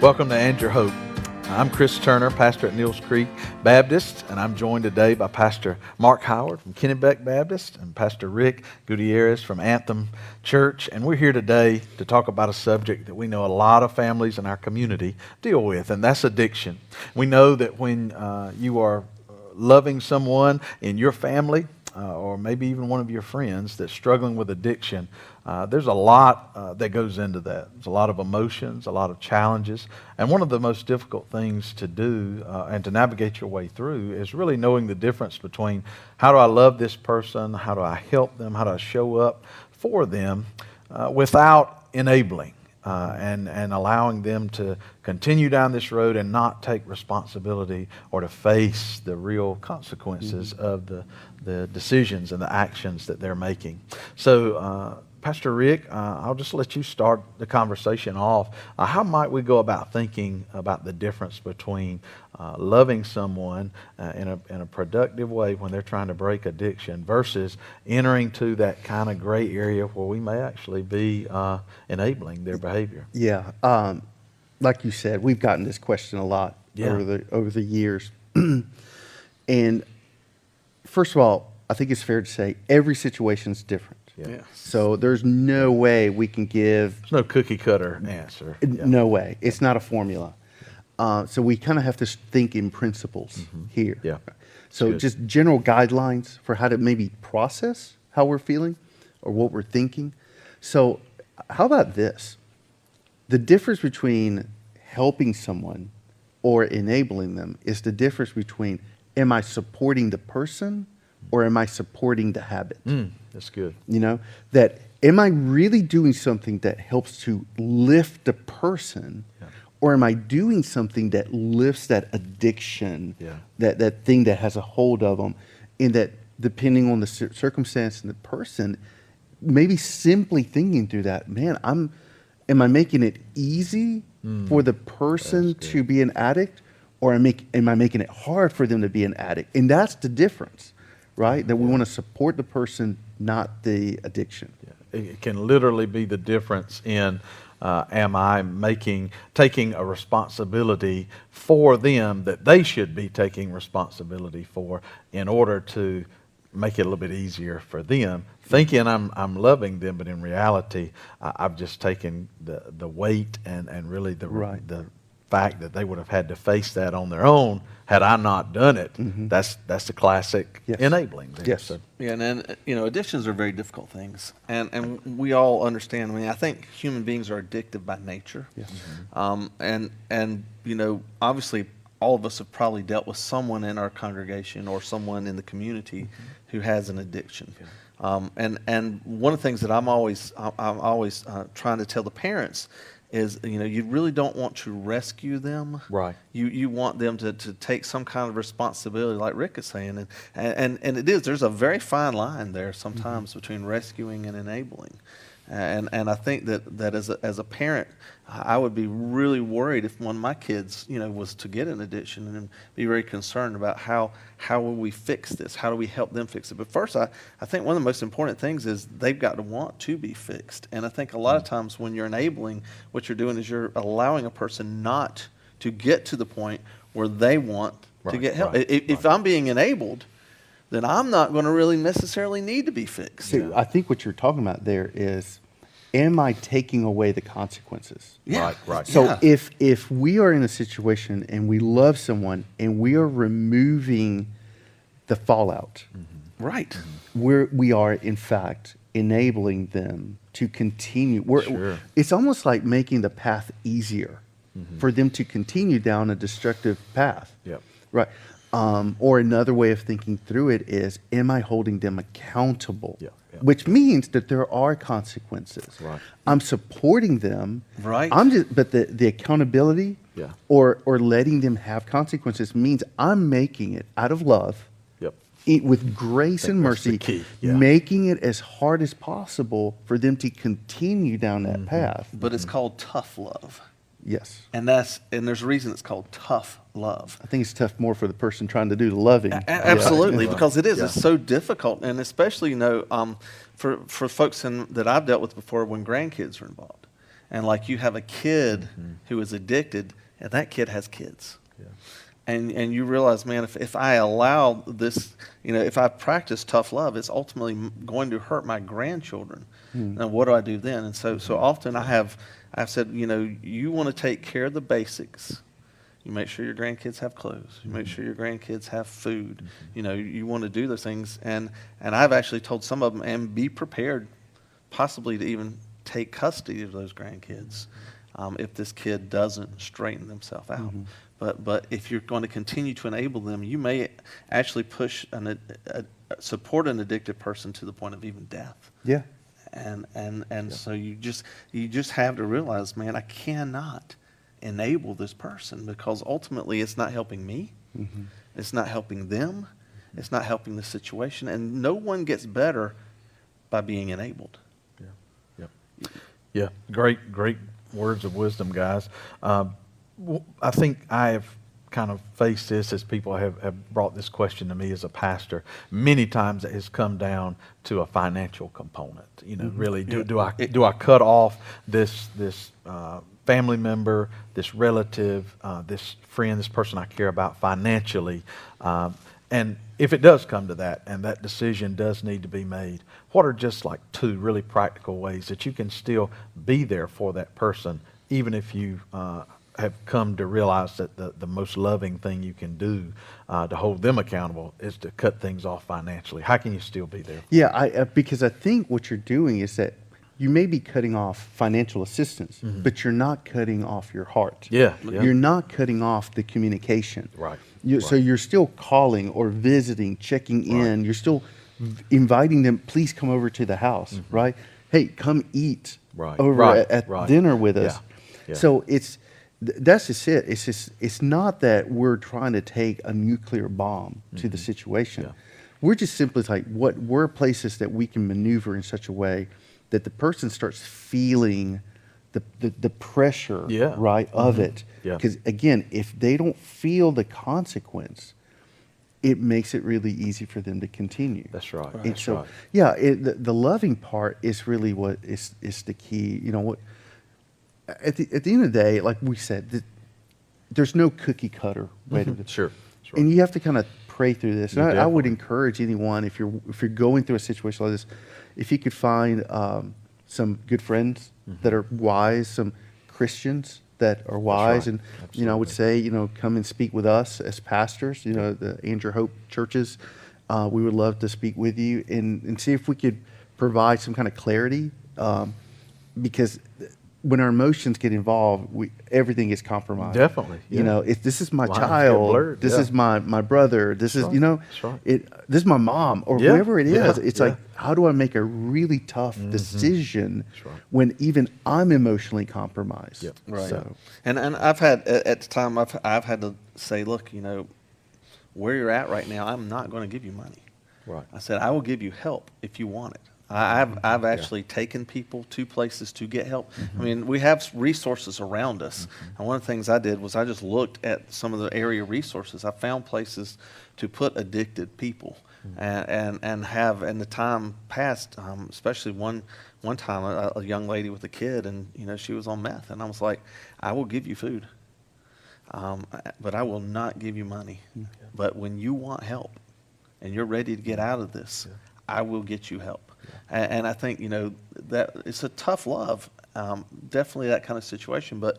Welcome to Angier Hope. I'm Chris Turner, pastor at Neals Creek Baptist, and I'm joined today by Pastor Mark Howard from Kennebec Baptist and Pastor Rick Gutierrez from Anthem Church. And we're here today to talk about a subject that we know a lot of families in our community deal with, and that's addiction. We know that when you are loving someone in your family, or maybe even one of your friends that's struggling with addiction, there's a lot that goes into that. There's a lot of emotions, a lot of challenges, and one of the most difficult things to do and to navigate your way through is really knowing the difference between how do I love this person, how do I help them, how do I show up for them without enabling and allowing them to continue down this road and not take responsibility or to face the real consequences of the decisions and the actions that they're making. So, Pastor Rick, I'll just let you start the conversation off. How might we go about thinking about the difference between loving someone in a productive way when they're trying to break addiction versus entering to that kind of gray area where we may actually be enabling their behavior? Yeah, like you said, we've gotten this question a lot over the years. And first of all, I think it's fair to say every situation is different. Yeah. So there's no way we can give... There's no cookie cutter answer. No way. It's not a formula. So we kind of have to think in principles here. Yeah. So Good. just general guidelines for how to maybe process how we're feeling or what we're thinking. So how about this? The difference between helping someone or enabling them is the difference between, am I supporting the person or am I supporting the habit? That's good. You know, that am I really doing something that helps to lift the person, or am I doing something that lifts that addiction, that thing that has a hold of them, and that depending on the circumstance and the person, maybe simply thinking through that, man, am I making it easy for the person to be an addict, or am I making it hard for them to be an addict? And that's the difference, right? That we want to support the person, not the addiction. Yeah. It can literally be the difference in am I taking a responsibility for them that they should be taking responsibility for in order to make it a little bit easier for them, thinking I'm loving them, but in reality, I've just taken the weight and really the fact that they would have had to face that on their own had I not done it. That's the classic enabling there. Yes. So, Yeah, and addictions are very difficult things, and we all understand. I mean, I think human beings are addictive by nature. Yes. And obviously, all of us have probably dealt with someone in our congregation or someone in the community who has an addiction. And one of the things that I'm always trying to tell the parents is, you really don't want to rescue them. Right. You want them to take some kind of responsibility, like Rick is saying. And it is, there's a very fine line there sometimes between rescuing and enabling. And I think that as a parent, I would be really worried if one of my kids, was to get an addiction, and be very concerned about how will we fix this? How do we help them fix it? But first, I think one of the most important things is they've got to want to be fixed. And I think a lot of times when you're enabling, what you're doing is you're allowing a person not to get to the point where they want to get help. If I'm being enabled, then I'm not going to really necessarily need to be fixed. See, I think what you're talking about there is, am I taking away the consequences? Yeah. Right. So if we are in a situation and we love someone and we are removing the fallout, Right. we are in fact enabling them to continue. It's almost like making the path easier for them to continue down a destructive path. Yep. Right. Or another way of thinking through it is, am I holding them accountable? Yeah. Which means that there are consequences. Right. I'm supporting them. Right. But the accountability or letting them have consequences means I'm making it out of love, with grace and mercy, that's the key. Yeah. making it as hard as possible for them to continue down that path. But it's called tough love. Yes. And there's a reason it's called tough love. I think it's tough more for the person trying to do the loving. Absolutely, Yeah. because it is. Yeah. It's so difficult, and especially for folks that I've dealt with before when grandkids are involved. And like you have a kid who is addicted, and that kid has kids. Yeah. And you realize, man, if I allow this, if I practice tough love, it's ultimately going to hurt my grandchildren. And what do I do then? And so often I've said, you want to take care of the basics. You make sure your grandkids have clothes. You make sure your grandkids have food. You want to do those things. And I've actually told some of them, and be prepared possibly to even take custody of those grandkids if this kid doesn't straighten themselves out. But if you're going to continue to enable them, you may actually push support an addicted person to the point of even death. Yeah. And so you just have to realize, man, I cannot enable this person, because ultimately it's not helping me. It's not helping them. It's not helping the situation. And no one gets better by being enabled. Yeah, great words of wisdom, guys. I think I have kind of faced this as people have brought this question to me as a pastor. Many times it has come down to a financial component. Really, do I cut off this family member, this relative, this friend, this person I care about financially? And if it does come to that, and that decision does need to be made, what are just like 2 really practical ways that you can still be there for that person, even if you have come to realize that the most loving thing you can do to hold them accountable is to cut things off financially? How can you still be there? Yeah, because I think what you're doing is that you may be cutting off financial assistance, but you're not cutting off your heart. Yeah. You're not cutting off the communication. Right. So you're still calling or visiting, checking in. You're still inviting them, please come over to the house, right? Hey, come eat over at dinner with us. Yeah. So that's just it. It's not that we're trying to take a nuclear bomb to the situation. Yeah. We're just simply like, we're places that we can maneuver in such a way that the person starts feeling the pressure, of it. Because again, if they don't feel the consequence, it makes it really easy for them to continue. That's right. And so, the loving part is really what is the key. At the end of the day, like we said, there's no cookie cutter way to do it. Sure. And you have to kind of pray through this. And I would Definitely. encourage anyone, if you're going through a situation like this, if you could find some good friends that are wise, some Christians that are wise, right. and I would say, come and speak with us as pastors. The Angier Hope churches. We would love to speak with you and see if we could provide some kind of clarity, because when our emotions get involved, everything is compromised. Definitely. Yeah. If this is my Lines get child, blurred, this is my brother, this is, That's right. this is my mom, or Yeah. whoever it is. Yeah. It's Yeah. like, how do I make a really tough decision That's right. when even I'm emotionally compromised? Yep. Right. So, And I've had, at the time, I've had to say, look, where you're at right now, I'm not going to give you money. Right. I said, I will give you help if you want it. I've actually taken people to places to get help. I mean, we have resources around us. And one of the things I did was I just looked at some of the area resources. I found places to put addicted people and have, in the time past, especially one time, a young lady with a kid, and, she was on meth. And I was like, I will give you food, but I will not give you money. But when you want help and you're ready to get out of this, I will get you help. And I think, that it's a tough love, definitely that kind of situation. But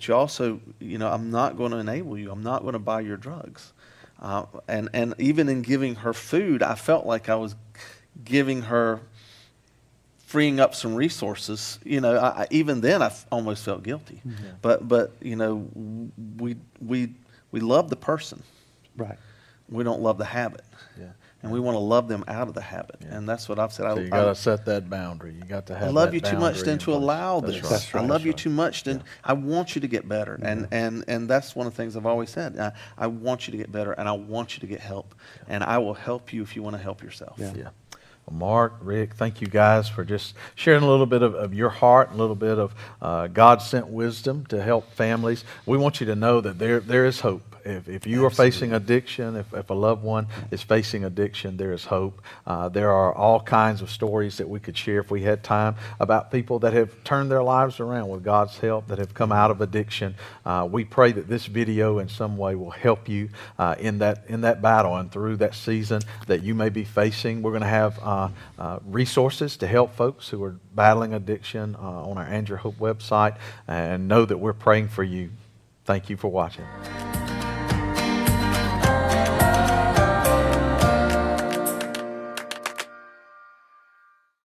you also, I'm not going to enable you. I'm not going to buy your drugs. And even in giving her food, I felt like I was giving her, freeing up some resources. Even then I almost felt guilty. But we love the person. right. We don't love the habit. Yeah. And we want to love them out of the habit. And that's what I've said. So you got to set that boundary. You got to have. I love that you too much boundary then in to place. allow That's this. right. That's right. I love you That's too much then. I want you to get better. And that's one of the things I've always said. I want you to get better, and I want you to get help. And I will help you if you want to help yourself. Yeah. Yeah. Well, Mark, Rick, thank you guys for just sharing a little bit of your heart, a little bit of God-sent wisdom to help families. We want you to know that there is hope. if you are facing addiction, if a loved one is facing addiction, there is hope. There are all kinds of stories that we could share if we had time about people that have turned their lives around with God's help, that have come out of addiction. We pray that this video in some way will help you in that battle and through that season that you may be facing. We're going to have resources to help folks who are battling addiction on our Angier Hope website, and know that we're praying for you. Thank you for watching.